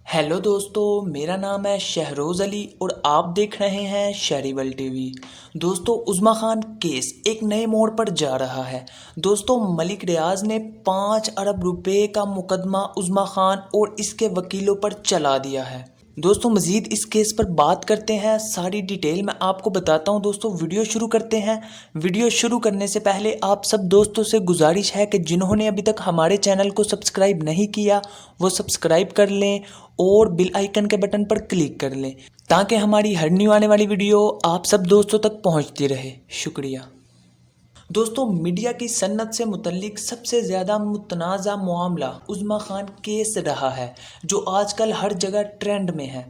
Hello दोस्तों, मेरा नाम है शहरोज़ अली और आप देख रहे हैं शहरीवल टीवी। दोस्तों, उज़्मा खान केस एक नए मोड़ पर जा रहा है। दोस्तों, मलिक रियाज ने 5 अरब रुपए का मुकदमा उज़्मा खान और इसके वकीलों पर चला दिया है। दोस्तों, मज़ीद इस केस पर बात करते हैं, सारी डिटेल मैं आपको बताता हूं। दोस्तों, वीडियो शुरू करते हैं। वीडियो शुरू करने से पहले आप सब दोस्तों से गुजारिश है कि जिन्होंने अभी तक हमारे चैनल को सब्सक्राइब नहीं किया वो सब्सक्राइब कर लें और बेल आइकन के बटन पर क्लिक कर लें ताकि हमारी हर न्यू आने वाली वीडियो आप सब दोस्तों तक पहुंचती रहे। शुक्रिया। दोस्तों, मीडिया की सन्नत से मुतल्लिक सबसे ज़्यादा मुतनाज़ा मामला उज़्मा खान केस रहा है, जो आजकल हर जगह ट्रेंड में है।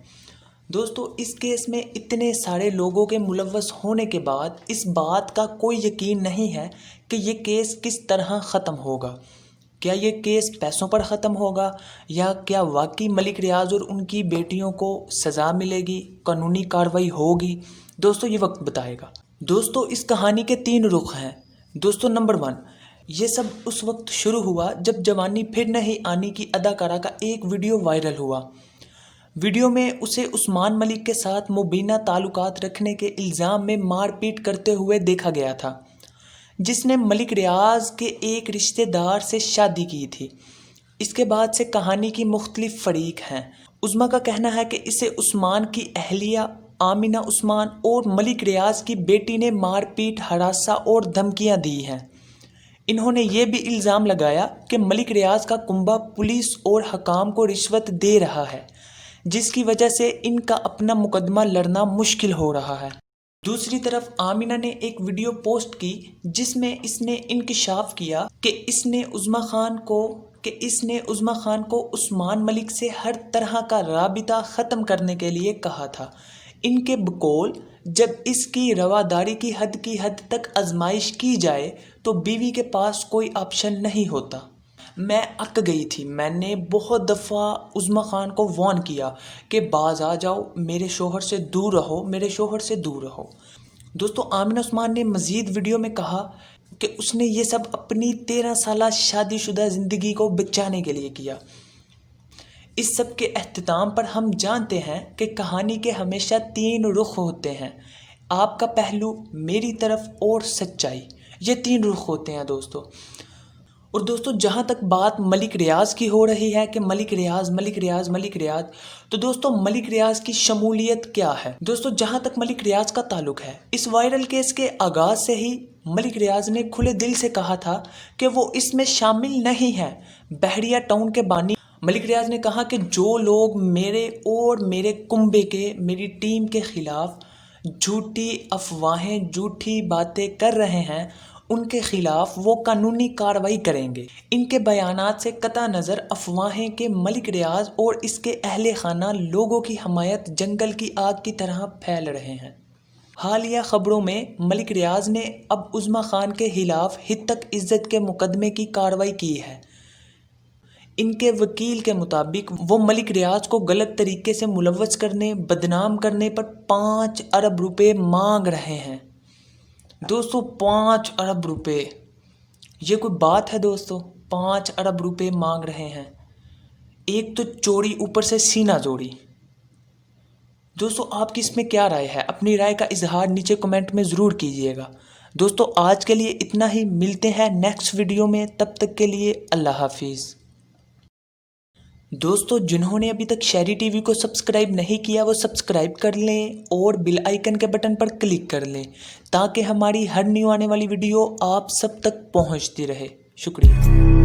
दोस्तों, इस केस में इतने सारे लोगों के मुलव्वस होने के बाद इस बात का कोई यकीन नहीं है कि ये केस किस तरह ख़त्म होगा। क्या ये केस पैसों पर ख़त्म होगा या क्या वाकई मलिक रियाज और उनकी बेटियों को सज़ा मिलेगी, कानूनी कार्रवाई होगी? दोस्तों, ये वक्त बताएगा। दोस्तों, इस कहानी के 3 रुख हैं। दोस्तों, नंबर 1, ये सब उस वक्त शुरू हुआ जब जवानी फिर नहीं आनी की अदाकारा का एक वीडियो वायरल हुआ। वीडियो में उसे उस्मान मलिक के साथ मुबीना ताल्लुकात रखने के इल्ज़ाम में मारपीट करते हुए देखा गया था, जिसने मलिक रियाज के एक रिश्तेदार से शादी की थी। इसके बाद से कहानी की मुख्तलिफ फरीक हैं। उज़्मा का कहना है कि इसे उस्मान की अहलिया आमिना उस्मान और मलिक रियाज की बेटी ने मारपीट, हरासा और धमकियां दी हैं। इन्होंने ये भी इल्ज़ाम लगाया कि मलिक रियाज का कुंबा पुलिस और हकाम को रिश्वत दे रहा है, जिसकी वजह से इनका अपना मुकदमा लड़ना मुश्किल हो रहा है। दूसरी तरफ आमिना ने एक वीडियो पोस्ट की जिसमें इसने इंकशाफ किया कि इसने उज़्मा खान को उस्मान मलिक से हर तरह का राबिता ख़त्म करने के लिए कहा था। इनके बकौल जब इसकी रवादारी की हद तक आजमाइश की जाए तो बीवी के पास कोई ऑप्शन नहीं होता। मैं अक गई थी। मैंने बहुत दफ़ा उज़्मा खान को वार्न किया कि बाज आ जाओ, मेरे शोहर से दूर रहो, मेरे शोहर से दूर रहो। दोस्तों, आमिना उस्मान ने मज़ीद वीडियो में कहा कि उसने ये सब अपनी 13 साला शादीशुदा ज़िंदगी को बचाने के लिए किया। इस सब के अख्तिताम पर हम जानते हैं कि कहानी के हमेशा 3 रुख होते हैं, आपका पहलू, मेरी तरफ और सच्चाई। ये 3 रुख होते हैं दोस्तों। और दोस्तों, जहाँ तक बात मलिक रियाज की हो रही है कि मलिक रियाज, तो दोस्तों मलिक रियाज की शमूलियत क्या है? दोस्तों, जहाँ तक मलिक रियाज का ताल्लुक है, इस वायरल केस के आगाज़ से ही मलिक रियाज ने खुले दिल से कहा था कि वो इसमें शामिल नहीं है। बहरिया टाउन के बानी मलिक रियाज ने कहा कि जो लोग मेरे और मेरे कुंबे के, मेरी टीम के खिलाफ झूठी अफवाहें, झूठी बातें कर रहे हैं, उनके खिलाफ वो कानूनी कार्रवाई करेंगे। इनके बयानात से कता नज़र अफवाहें कि मलिक रियाज और इसके अहले खाना लोगों की हमायत जंगल की आग की तरह फैल रहे हैं। हालिया खबरों में मलिक रियाज ने अब उज़्मा खान के खिलाफ हितक इज्जत के मुकदमे की कार्रवाई की है। इनके वकील के मुताबिक वो मलिक रियाज को गलत तरीके से मुलव्वस करने, बदनाम करने पर 5 अरब रुपए मांग रहे हैं। दोस्तों, 5 अरब रुपए, ये कोई बात है दोस्तों? 5 अरब रुपए मांग रहे हैं। एक तो चोरी, ऊपर से सीना जोड़ी। दोस्तों, आपकी इसमें क्या राय है? अपनी राय का इजहार नीचे कमेंट में ज़रूर कीजिएगा। दोस्तों, आज के लिए इतना ही। मिलते हैं नेक्स्ट वीडियो में, तब तक के लिए अल्लाह हाफिज़। दोस्तों, जिन्होंने अभी तक शहरी टीवी को सब्सक्राइब नहीं किया वो सब्सक्राइब कर लें और बेल आइकन के बटन पर क्लिक कर लें ताकि हमारी हर न्यू आने वाली वीडियो आप सब तक पहुंचती रहे। शुक्रिया।